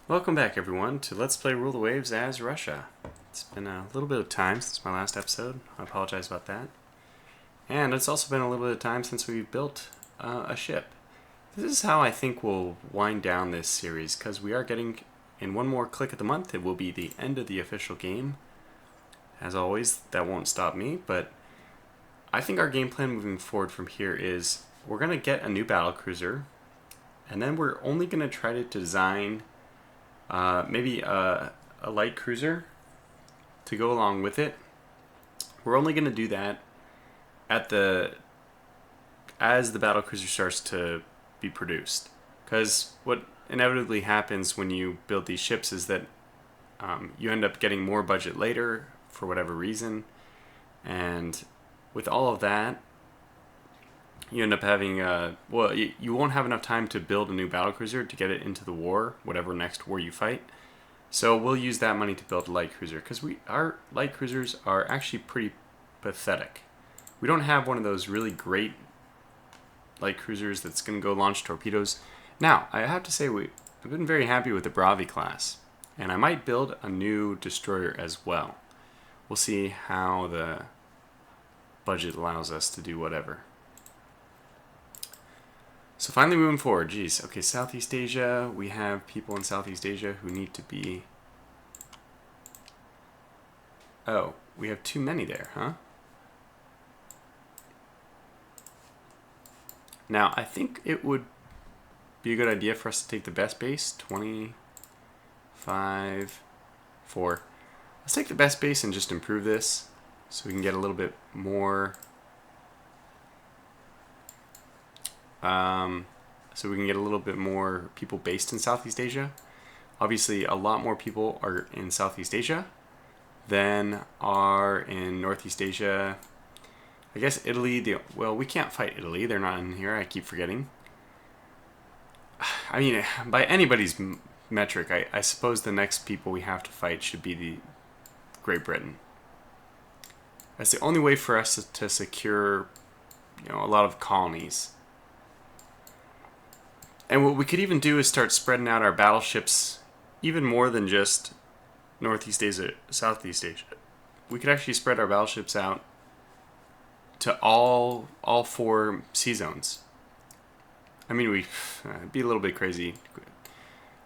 Welcome back, everyone, to Let's Play Rule the Waves as Russia. It's been a little bit of time since my last episode. I apologize about that. And it's also been a little bit of time since we've built a ship. This is how I think we'll wind down this series, because we are getting, in one more click of the month, it will be the end of the official game. As always, that won't stop me, but I think our game plan moving forward from here is we're going to get a new battlecruiser, and then we're only going to try to design maybe a light cruiser to go along with it. We're only going to do that as the battlecruiser starts to be produced, because what inevitably happens when you build these ships is that you end up getting more budget later for whatever reason, and with all of that, you end up having you won't have enough time to build a new battlecruiser to get it into the war, whatever next war you fight. So we'll use that money to build a light cruiser, because our light cruisers are actually pretty pathetic. We don't have one of those really great light cruisers that's going to go launch torpedoes. Now, I have to say I've been very happy with the Bravi class, and I might build a new destroyer as well. We'll see how the budget allows us to do whatever. So finally moving forward, geez. Okay, Southeast Asia, we have people in Southeast Asia who need to be... Oh, we have too many there, huh? Now, I think it would be a good idea for us to take the best base, 25, 4. Let's take the best base and just improve this so we can get a little bit more... so we can get a little bit more people based in Southeast Asia. Obviously, a lot more people are in Southeast Asia than are in Northeast Asia. I guess Italy, well, we can't fight Italy. They're not in here. I keep forgetting. I mean, by anybody's metric, I suppose the next people we have to fight should be the Great Britain. That's the only way for us to secure, a lot of colonies. And what we could even do is start spreading out our battleships even more than just Northeast Asia, Southeast Asia. We could actually spread our battleships out to all 4 sea zones. I mean, it'd be a little bit crazy.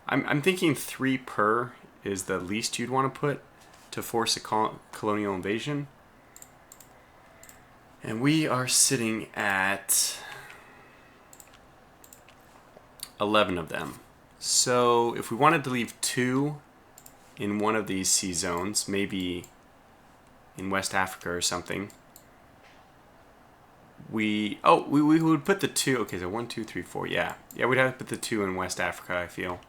I'm thinking 3 per is the least you'd want to put to force a colonial invasion. And we are sitting at 11 of them. So if we wanted to leave 2 in one of these sea zones, maybe in West Africa or something, we would put the 2. Okay, so 1, 2, 3, 4. Yeah, we'd have to put the 2 in West Africa, I feel.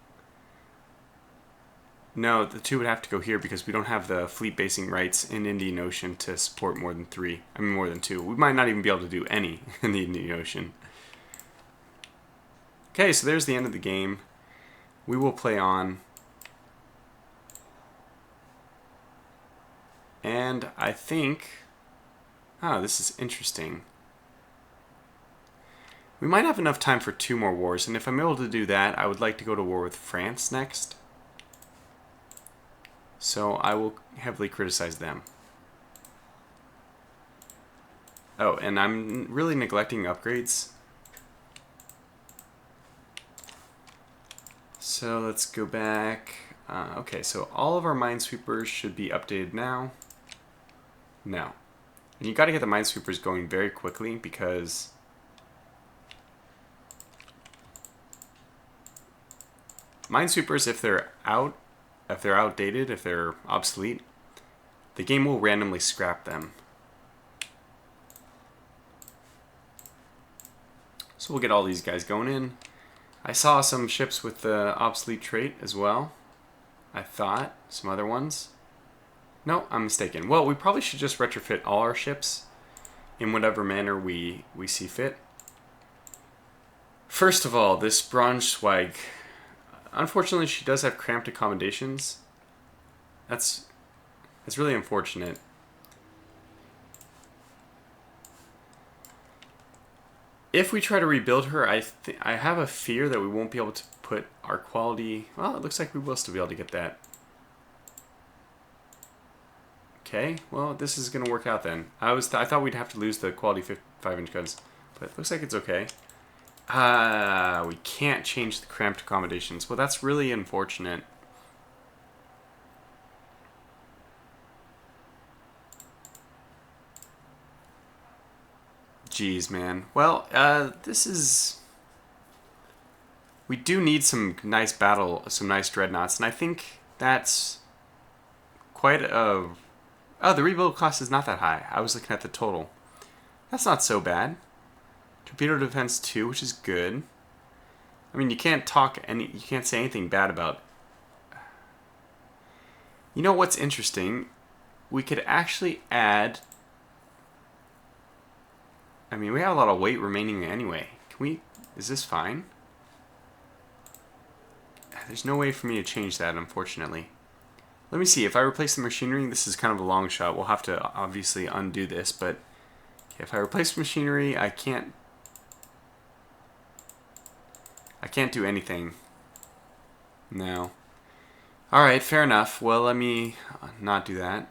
No, the 2 would have to go here because we don't have the fleet basing rights in Indian Ocean to support more than 3. I mean, more than 2. We might not even be able to do any in the Indian Ocean. Okay, so there's the end of the game. We will play on. And I think... this is interesting. We might have enough time for 2 more wars, and if I'm able to do that, I would like to go to war with France next. So I will heavily criticize them. Oh, and I'm really neglecting upgrades. So let's go back. Okay, so all of our minesweepers should be updated now. No. And you got to get the minesweepers going very quickly, because minesweepers, if they're outdated, if they're obsolete, the game will randomly scrap them. So we'll get all these guys going in. I saw some ships with the obsolete trait as well. I thought. Some other ones. No, I'm mistaken. Well, we probably should just retrofit all our ships in whatever manner we see fit. First of all, this Braunschweig. Unfortunately, she does have cramped accommodations. That's really unfortunate. If we try to rebuild her, I have a fear that we won't be able to put our quality... Well, it looks like we will still be able to get that. Okay, well, this is going to work out then. I thought we'd have to lose the quality 5-inch guns, but it looks like it's okay. We can't change the cramped accommodations. Well, that's really unfortunate. Jeez, man. Well, this is... We do need some nice dreadnoughts, and I think that's quite a... Oh, the rebuild cost is not that high. I was looking at the total. That's not so bad. Torpedo defense 2, which is good. I mean, you can't say anything bad about... You know what's interesting? We could actually add... I mean, we have a lot of weight remaining anyway. Is this fine? There's no way for me to change that, unfortunately. Let me see. If I replace the machinery, this is kind of a long shot. We'll have to obviously undo this, but if I replace machinery, I can't do anything. No. Alright, fair enough. Well, let me not do that.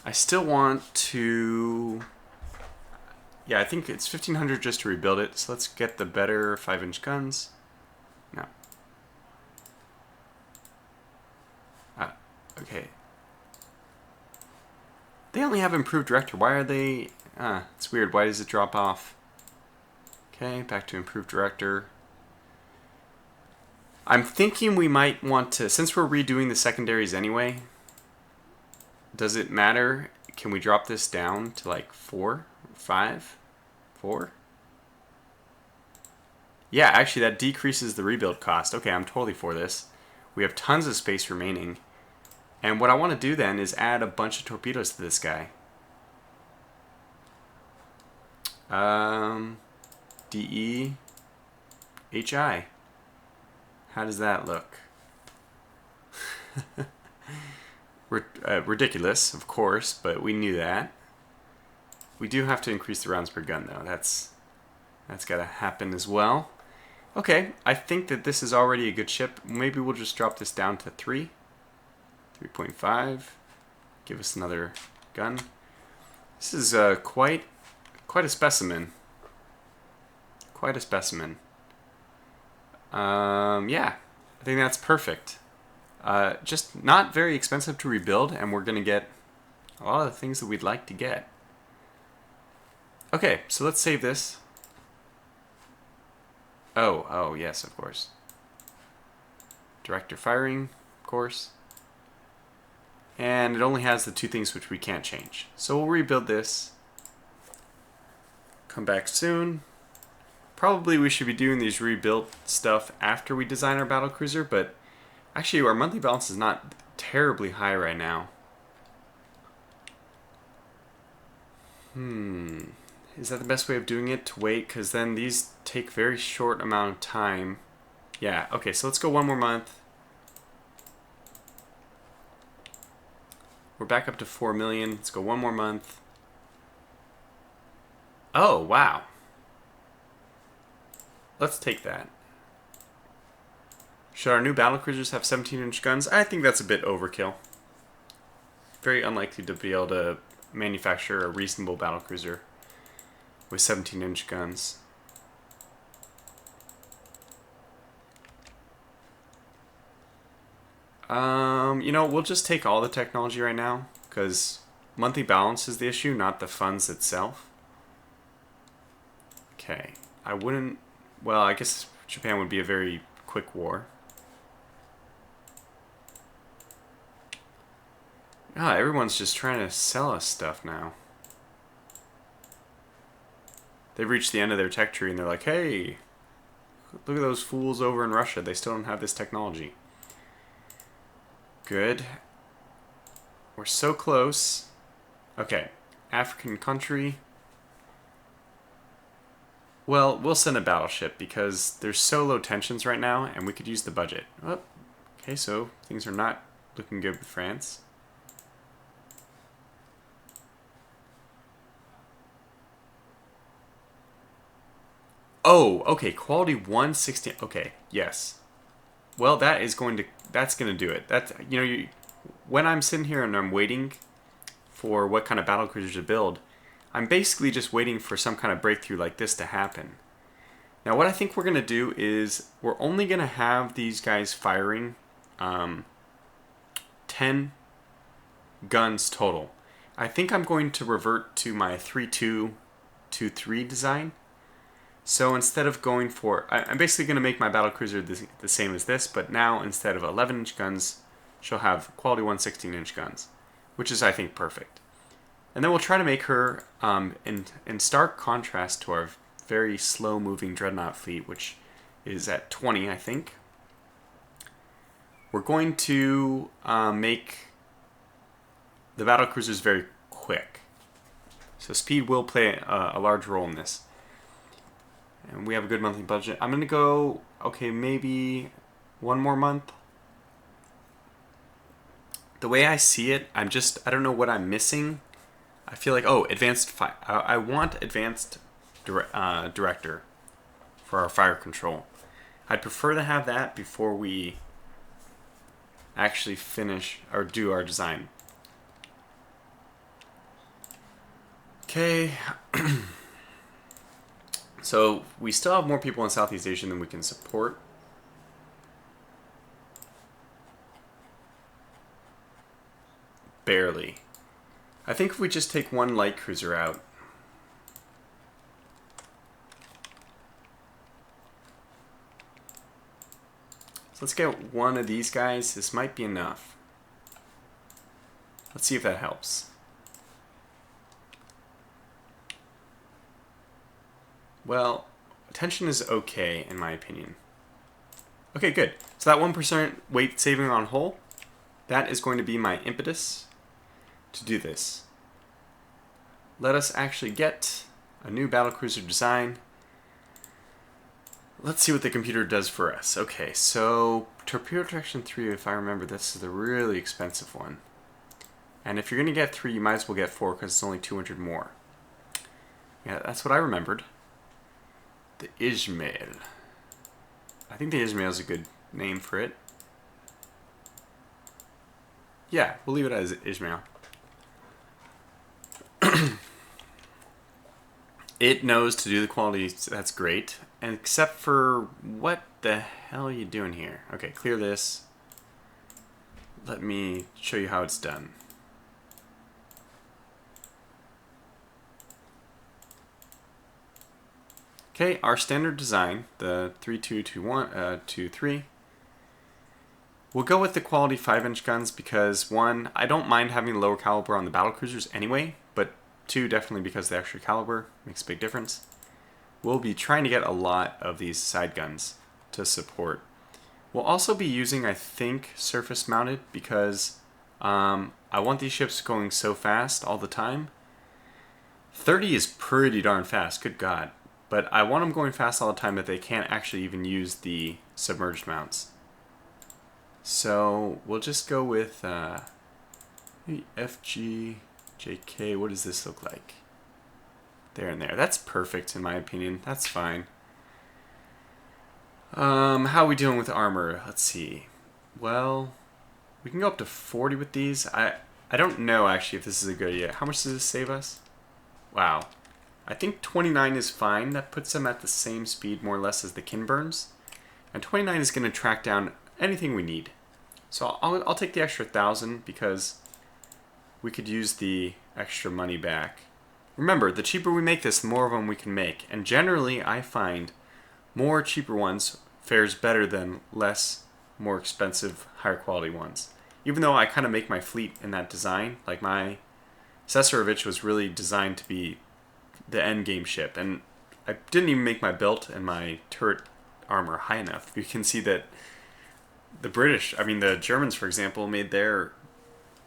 I still want to... Yeah, I think it's 1,500 just to rebuild it, so let's get the better 5-inch guns. No. Okay. They only have improved director. Why are they... it's weird. Why does it drop off? Okay, back to improved director. I'm thinking we might want to... Since we're redoing the secondaries anyway, does it matter? Can we drop this down to like 4? 5? 4? Yeah, actually that decreases the rebuild cost. Okay, I'm totally for this. We have tons of space remaining. And what I want to do then is add a bunch of torpedoes to this guy. D-E-H-I. How does that look? Ridiculous, of course, but we knew that. We do have to increase the rounds per gun, though. That's got to happen as well. Okay, I think that this is already a good ship. Maybe we'll just drop this down to 3. 3.5. Give us another gun. This is quite a specimen. Quite a specimen. Yeah, I think that's perfect. Just not very expensive to rebuild, and we're going to get a lot of the things that we'd like to get. Okay, so let's save this. Oh, yes, of course. Director firing, of course. And it only has the 2 things which we can't change. So we'll rebuild this. Come back soon. Probably we should be doing these rebuild stuff after we design our battlecruiser, but actually our monthly balance is not terribly high right now. Is that the best way of doing it? To wait, because then these take very short amount of time. Yeah, okay, so let's go 1 more month. We're back up to 4 million. Let's go 1 more month. Oh, wow. Let's take that. Should our new battlecruisers have 17-inch guns? I think that's a bit overkill. Very unlikely to be able to manufacture a reasonable battlecruiser with 17-inch guns. You know, we'll just take all the technology right now, because monthly balance is the issue, not the funds itself. Okay, I wouldn't... Well, I guess Japan would be a very quick war. Everyone's just trying to sell us stuff now. They've reached the end of their tech tree and they're like, hey, look at those fools over in Russia. They still don't have this technology. Good. We're so close. Okay, African country. Well, we'll send a battleship because there's so low tensions right now and we could use the budget. Oh, okay, so things are not looking good with France. Oh, okay, quality 116. Okay, yes. Well, that's going to do it. That's, when I'm sitting here and I'm waiting for what kind of battlecruiser to build, I'm basically just waiting for some kind of breakthrough like this to happen. Now, what I think we're going to do is we're only going to have these guys firing 10 guns total. I think I'm going to revert to my 3-2-2-3 design. So instead of going for... I'm basically going to make my battlecruiser the same as this, but now instead of 11-inch guns, she'll have quality 116-inch guns, which is, I think, perfect. And then we'll try to make her, in stark contrast to our very slow-moving dreadnought fleet, which is at 20, I think. We're going to make the battlecruisers very quick. So speed will play a large role in this. And we have a good monthly budget. I'm going to go, okay, maybe one more month. The way I see it, I don't know what I'm missing. I feel like, I want advanced director for our fire control. I'd prefer to have that before we actually finish or do our design. Okay. So we still have more people in Southeast Asia than we can support. Barely. I think if we just take one light cruiser out. So let's get one of these guys. This might be enough. Let's see if that helps. Well, tension is okay, in my opinion. Okay, good. So that 1% weight saving on hull, that is going to be my impetus to do this. Let us actually get a new battlecruiser design. Let's see what the computer does for us. Okay, so torpedo protection 3, if I remember, this is the really expensive one. And if you're going to get 3, you might as well get 4 because it's only 200 more. Yeah, that's what I remembered. The Ismail. I think the Ismail is a good name for it. Yeah, we'll leave it as Ismail. It knows to do the quality, that's great. And except for, what the hell are you doing here? Okay, clear this. Let me show you how it's done. Okay, our standard design, the 3-2-2-1-2-3, we'll go with the quality 5-inch guns because, 1, I don't mind having lower caliber on the battlecruisers anyway, but 2, definitely because the extra caliber makes a big difference. We'll be trying to get a lot of these side guns to support. We'll also be using, I think, surface mounted because I want these ships going so fast all the time. 30 is pretty darn fast, good God. But I want them going fast all the time that they can't actually even use the submerged mounts. So we'll just go with FG, JK, what does this look like? There and there. That's perfect in my opinion. That's fine. How are we doing with armor? Let's see. Well, we can go up to 40 with these. I don't know actually if this is a good idea. How much does this save us? Wow. I think 29 is fine. That puts them at the same speed, more or less, as the Kinburns. And 29 is going to track down anything we need. So I'll take the extra 1,000 because we could use the extra money back. Remember, the cheaper we make this, the more of them we can make. And generally, I find more cheaper ones fares better than less, more expensive, higher quality ones. Even though I kind of make my fleet in that design, like my Cesarovich was really designed to be the end game ship, and I didn't even make my belt and my turret armor high enough. You can see that the Germans, for example, made their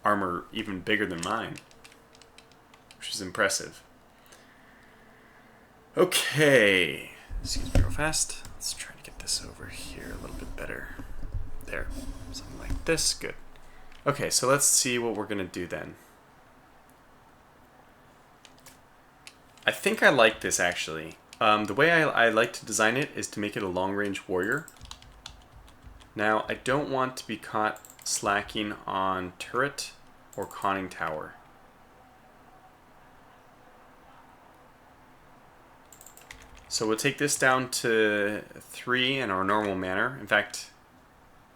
armor even bigger than mine, which is impressive. Okay, excuse me real fast. Let's try to get this over here a little bit better. There, something like this, good. Okay, so let's see what we're gonna do then. I think I like this actually. The way I like to design it is to make it a long-range warrior. Now, I don't want to be caught slacking on turret or conning tower. So we'll take this down to 3 in our normal manner. In fact,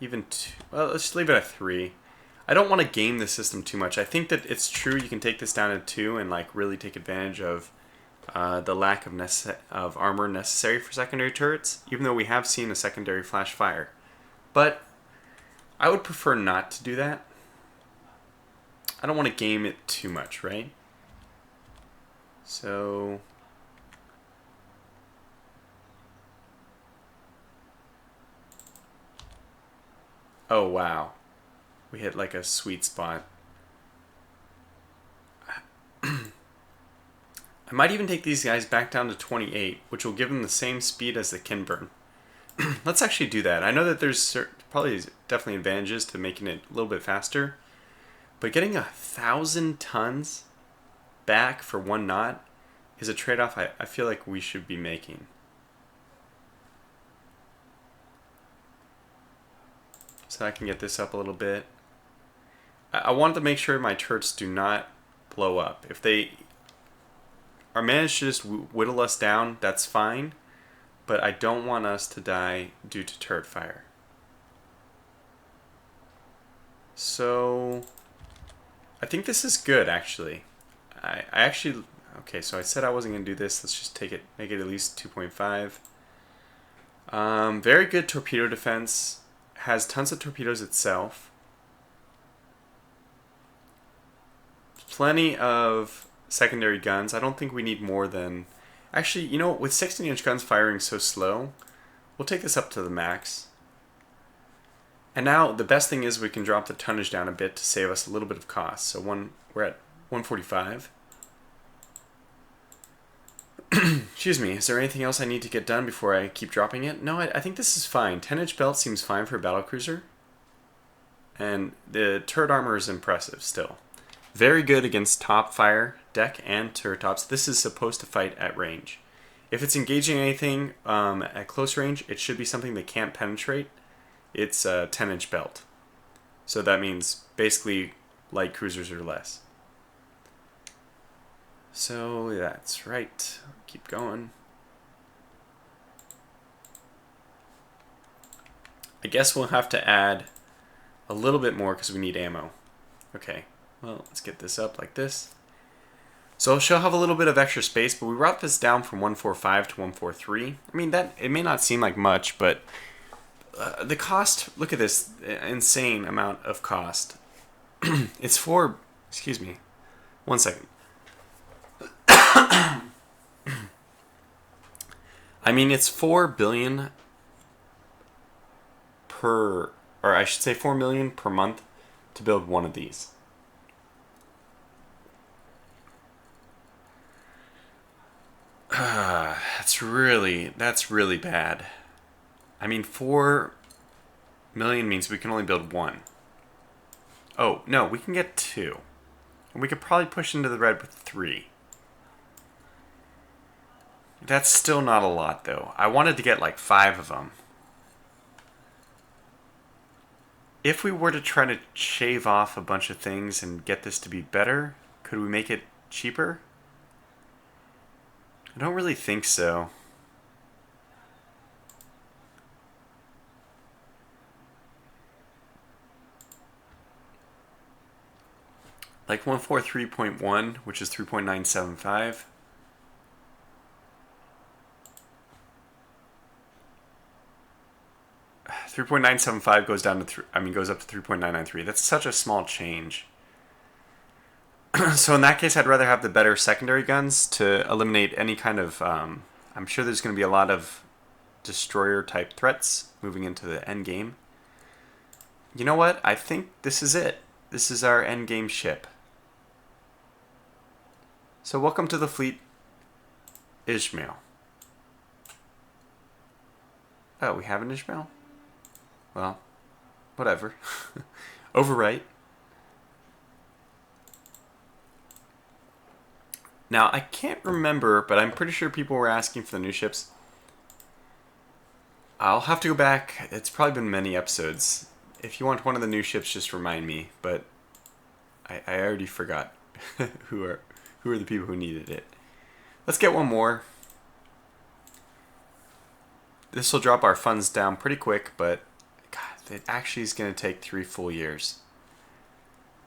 even 2. Well, let's just leave it at 3. I don't want to game the system too much. I think that it's true you can take this down to 2 and like really take advantage of the lack of armor necessary for secondary turrets, even though we have seen a secondary flash fire. But I would prefer not to do that. I don't want to game it too much, right? So oh wow, we hit like a sweet spot. I might even take these guys back down to 28, which will give them the same speed as the Kinburn. Let's actually do that. I know that there's probably definitely advantages to making it a little bit faster, but getting 1,000 tons back for 1 knot is a trade-off I feel like we should be making. So I can get this up a little bit. I wanted to make sure my turrets do not blow up. If they are managed to just whittle us down, that's fine, but I don't want us to die due to turret fire. So I think this is good, actually. I actually, okay, so I said I wasn't going to do this. Let's just take it, make it at least 2.5. Very good torpedo defense. Has tons of torpedoes itself. Plenty of secondary guns. I don't think we need more than... Actually, you know, with 16-inch guns firing so slow, we'll take this up to the max. And now, the best thing is we can drop the tonnage down a bit to save us a little bit of cost. So we're at 145. Excuse me, is there anything else I need to get done before I keep dropping it? No, I think this is fine. 10-inch belt seems fine for a battlecruiser. And the turret armor is impressive still. Very good against top fire, deck, and turret tops. This is supposed to fight at range. If it's engaging anything at close range, it should be something that can't penetrate. It's a 10-inch belt. So that means basically light cruisers or less. So that's right. Keep going. I guess we'll have to add a little bit more because we need ammo. Okay, well, let's get this up like this. So she'll have a little bit of extra space, but we brought this down from 145 to 143. I mean, that it may not seem like much, but the cost, look at this insane amount of cost. It's for, excuse me, 1 second. I mean, it's 4 billion per, or I should say 4 million per month to build one of these. That's really bad. I mean, 4 million means we can only build 1. Oh, no, we can get 2. And we could probably push into the red with 3. That's still not a lot, though. I wanted to get like 5 of them. If we were to try to shave off a bunch of things and get this to be better, could we make it cheaper? I don't really think so. Like 143.1, which is 3.975. $3.975 goes down to goes up to 3.993. That's such a small change. So in that case, I'd rather have the better secondary guns to eliminate any kind of. I'm sure there's going to be a lot of destroyer type threats moving into the end game. You know what? I think this is it. This is our end game ship. So welcome to the fleet, Ishmael. Oh, we have an Ishmael? Well, whatever. Overwrite. Now, I can't remember, but I'm pretty sure people were asking for the new ships. I'll have to go back. It's probably been many episodes. If you want one of the new ships, just remind me. But I already forgot who are the people who needed it. Let's get one more. This will drop our funds down pretty quick, but God, it actually is going to take 3 full years.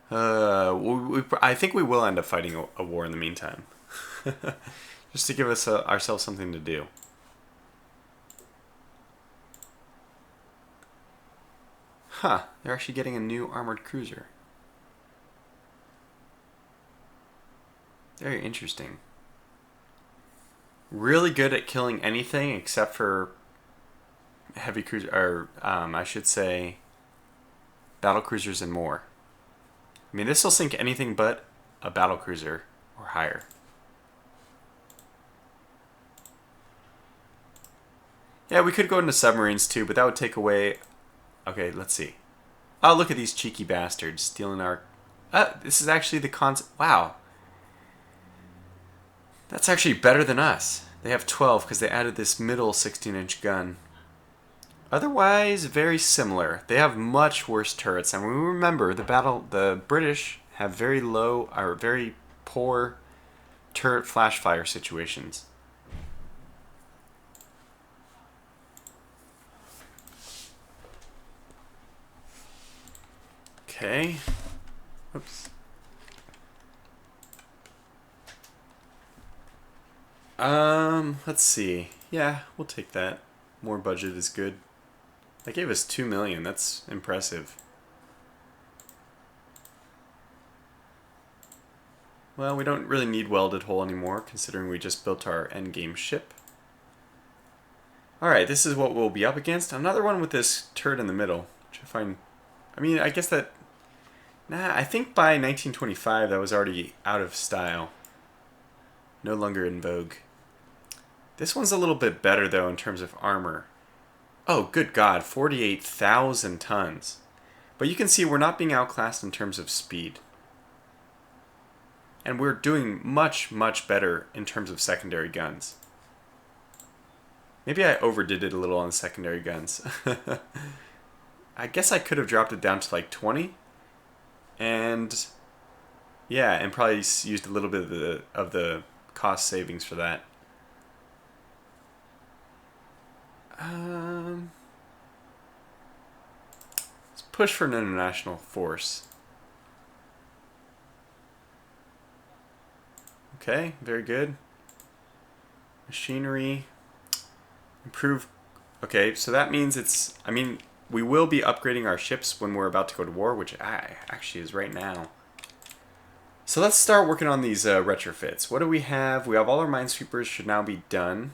I think we will end up fighting a war in the meantime. Just to give us ourselves something to do. Huh, they're actually getting a new armored cruiser. Very interesting. Really good at killing anything except for heavy cruiser, or I should say battle cruisers and more. I mean, this will sink anything but a battle cruiser or higher. Yeah, we could go into submarines too, but that would take away... Okay, let's see. Oh, look at these cheeky bastards stealing our... this is actually the concept... Wow. That's actually better than us. They have 12 because they added this middle 16-inch gun. Otherwise, very similar. They have much worse turrets. And we remember the British have very low or very poor turret flash fire situations. Okay. Oops. Let's see. Yeah, we'll take that. More budget is good. That gave us 2 million. That's impressive. Well, we don't really need welded hull anymore, considering we just built our endgame ship. Alright, this is what we'll be up against. Another one with this turret in the middle, which I find... I mean, I guess that... Nah, I think by 1925 that was already out of style. No longer in vogue. This one's a little bit better, though, in terms of armor. Oh, good God, 48,000 tons. But you can see we're not being outclassed in terms of speed. And we're doing much, much better in terms of secondary guns. Maybe I overdid it a little on the secondary guns. I guess I could have dropped it down to like 20. And yeah, and probably used a little bit of the cost savings for that. Let's push for an international force. Okay, very good. Machinery. Improve. Okay, so that means it's... I mean, we will be upgrading our ships when we're about to go to war, which actually is right now. So let's start working on these retrofits. What do we have? We have all our minesweepers should now be done.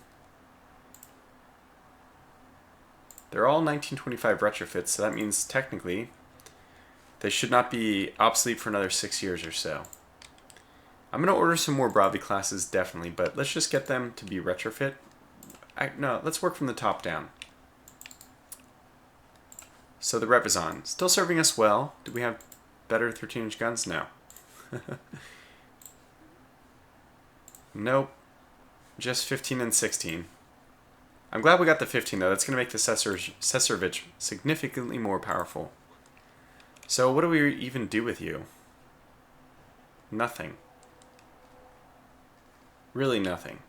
They're all 1925 retrofits, so that means technically they should not be obsolete for another 6 years or so. I'm going to order some more Bravi classes, definitely, but let's just get them to be retrofit. No, let's work from the top down. So the Repizon, still serving us well. Do we have better 13-inch guns? No. Nope. Just 15 and 16. I'm glad we got the 15, though. That's going to make the Cesarevich significantly more powerful. So what do we even do with you? Nothing. Really nothing.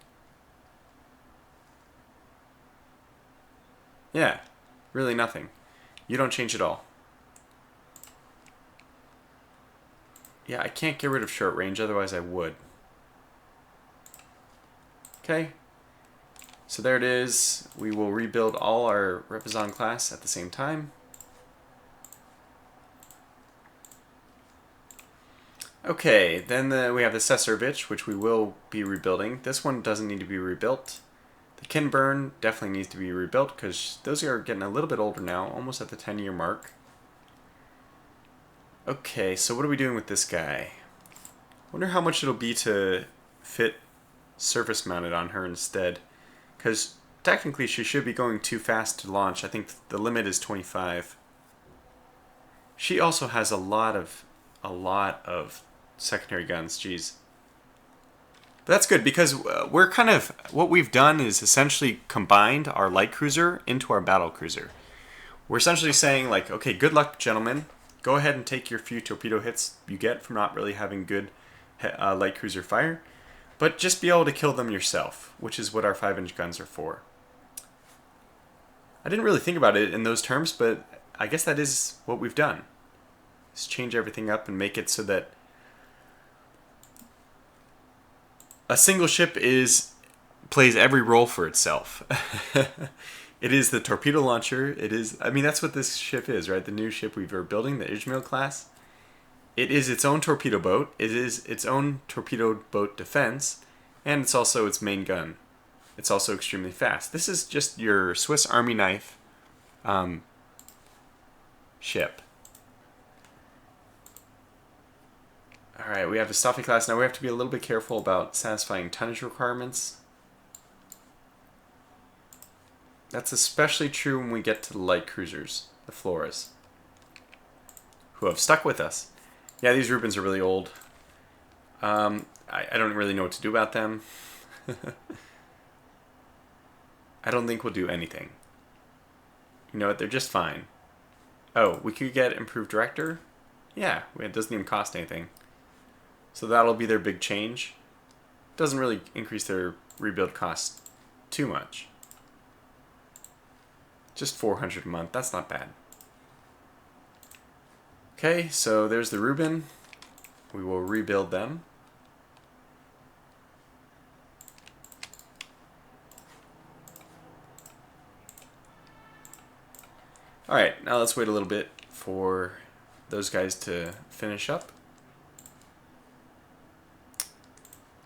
Yeah, really nothing. You don't change at all. Yeah, I can't get rid of short range, otherwise I would. Okay. So there it is. We will rebuild all our Repizon class at the same time. Okay, then we have the Cesarevich, which we will be rebuilding. This one doesn't need to be rebuilt. The Kinburn definitely needs to be rebuilt because those are getting a little bit older now, almost at the 10-year mark. Okay, so what are we doing with this guy? Wonder how much it'll be to fit surface mounted on her instead. Because technically she should be going too fast to launch. I think the limit is 25. She also has a lot of secondary guns. Jeez. But that's good because we're kind of what we've done is essentially combined our light cruiser into our battle cruiser. We're essentially saying like, okay, good luck, gentlemen. Go ahead and take your few torpedo hits you get from not really having good light cruiser fire, but just be able to kill them yourself, which is what our 5-inch guns are for. I didn't really think about it in those terms, but I guess that is what we've done. Is change everything up and make it so that a single ship plays every role for itself. It is the torpedo launcher. It is, I mean, that's what this ship is, right? The new ship we were building, the Ismail class. It is its own torpedo boat. It is its own torpedo boat defense, and it's also its main gun. It's also extremely fast. This is just your Swiss Army knife ship. Alright, we have the Staffy class. Now we have to be a little bit careful about satisfying tonnage requirements. That's especially true when we get to the light cruisers, the Floras, who have stuck with us. Yeah, these Rubens are really old. I don't really know what to do about them. I don't think we'll do anything. You know what? They're just fine. Oh, we could get improved director? Yeah, it doesn't even cost anything. So that'll be their big change. Doesn't really increase their rebuild cost too much. Just 400 a month. That's not bad. Okay, so there's the Ruben. We will rebuild them. Alright, now let's wait a little bit for those guys to finish up.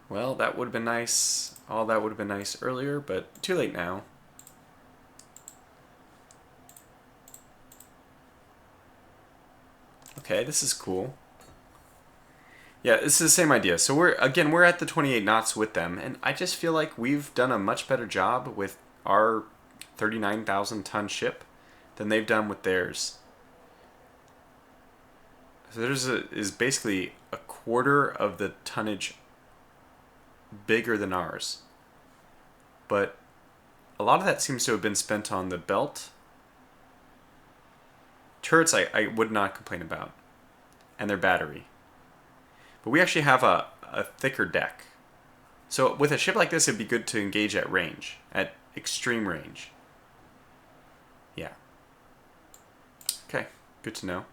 Well, that would have been nice. All that would have been nice earlier, but too late now. Okay, this is cool. Yeah, this is the same idea. So we're at the 28 knots with them, and I just feel like we've done a much better job with our 39,000 ton ship than they've done with theirs. So theirs is basically a quarter of the tonnage bigger than ours. But a lot of that seems to have been spent on the belt. Turrets I would not complain about. And their battery. But we actually have a thicker deck. So with a ship like this, it'd be good to engage at range. At extreme range. Yeah. Okay, good to know.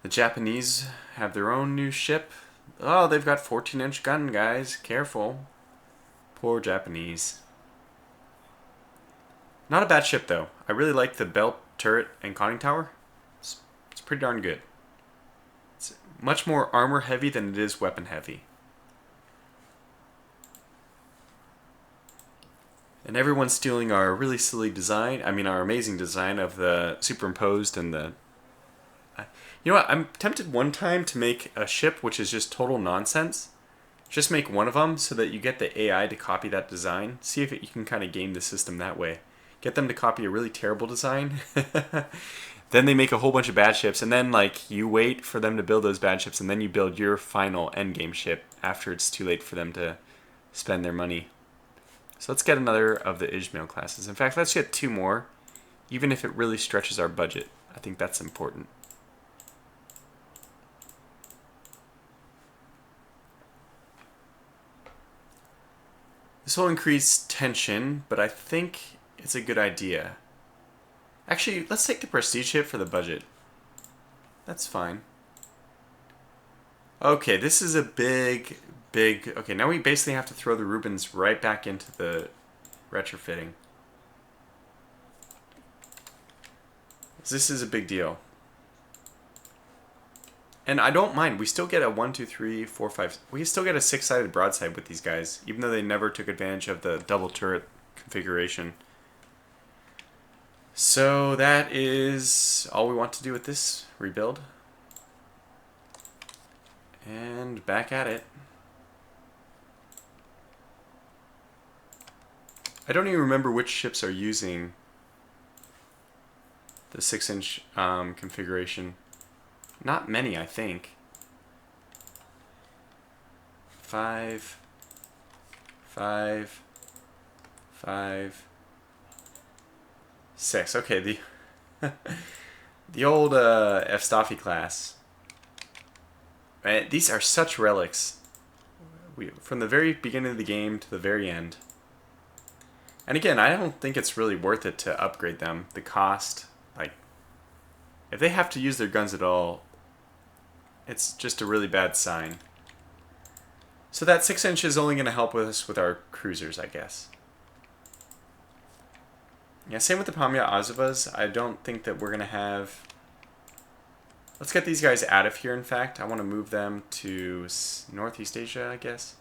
The Japanese have their own new ship. Oh, they've got 14-inch gun, guys. Careful. Poor Japanese. Not a bad ship, though. I really like the belt, turret, and conning tower. It's pretty darn good. It's much more armor heavy than it is weapon heavy. And everyone's stealing our really silly design. I mean, our amazing design of the superimposed and the... You know what? I'm tempted one time to make a ship which is just total nonsense. Just make one of them so that you get the AI to copy that design. See if you can kind of game the system that way. Get them to copy a really terrible design. Then they make a whole bunch of bad ships, and then like you wait for them to build those bad ships, and then you build your final endgame ship after it's too late for them to spend their money. So let's get another of the Ismail classes. In fact, let's get 2 more, even if it really stretches our budget. I think that's important. This will increase tension, but I think it's a good idea. Actually, let's take the prestige ship for the budget. That's fine. Okay, this is a big... Okay, now we basically have to throw the Rubens right back into the retrofitting. This is a big deal. And I don't mind. We still get a 1, 2, 3, 4, 5... We still get a 6-sided broadside with these guys, even though they never took advantage of the double turret configuration. So that is all we want to do with this rebuild. And back at it. I don't even remember which ships are using the 6-inch configuration. Not many, I think. 5, 5, 5, 6. Okay, the old Evstafi class. Man, these are such relics. From the very beginning of the game to the very end. And again, I don't think it's really worth it to upgrade them. The cost, like, if they have to use their guns at all, it's just a really bad sign. So that 6 inch is only going to help us with our cruisers, I guess. Yeah, same with the Pamya Azovas. I don't think that we're going to have... Let's get these guys out of here, in fact. I want to move them to Northeast Asia, I guess.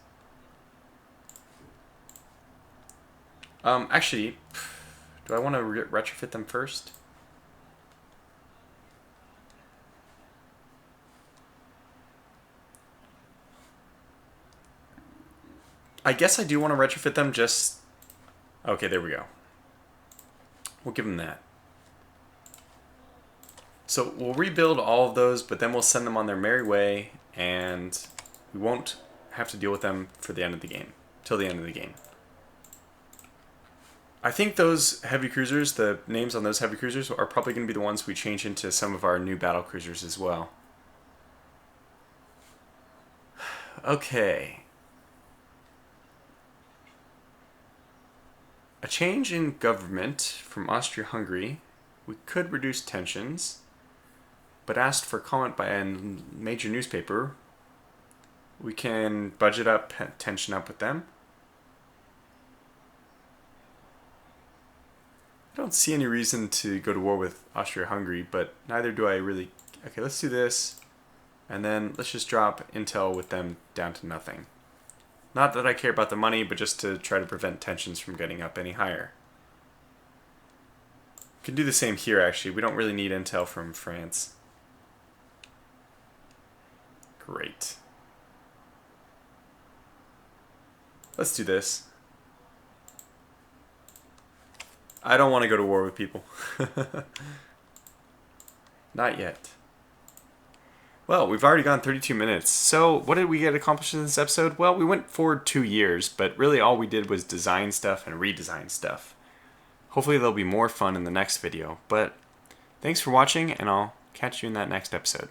Actually, do I want to retrofit them first? I guess I do want to retrofit them just... Okay, there we go. We'll give them that. So we'll rebuild all of those, but then we'll send them on their merry way, and we won't have to deal with them for the end of the game, till the end of the game. I think those heavy cruisers, the names on those heavy cruisers, are probably going to be the ones we change into some of our new battle cruisers as well. Okay. A change in government from Austria-Hungary. We could reduce tensions, but asked for comment by a major newspaper. We can budget up, tension up with them. I don't see any reason to go to war with Austria-Hungary, but neither do I really... Okay, let's do this, and then let's just drop intel with them down to nothing. Not that I care about the money, but just to try to prevent tensions from getting up any higher. We can do the same here, actually. We don't really need intel from France. Great. Let's do this. I don't want to go to war with people. Not yet. Well, we've already gone 32 minutes. So what did we get accomplished in this episode? Well, we went forward 2 years, but really all we did was design stuff and redesign stuff. Hopefully there'll be more fun in the next video. But thanks for watching, and I'll catch you in that next episode.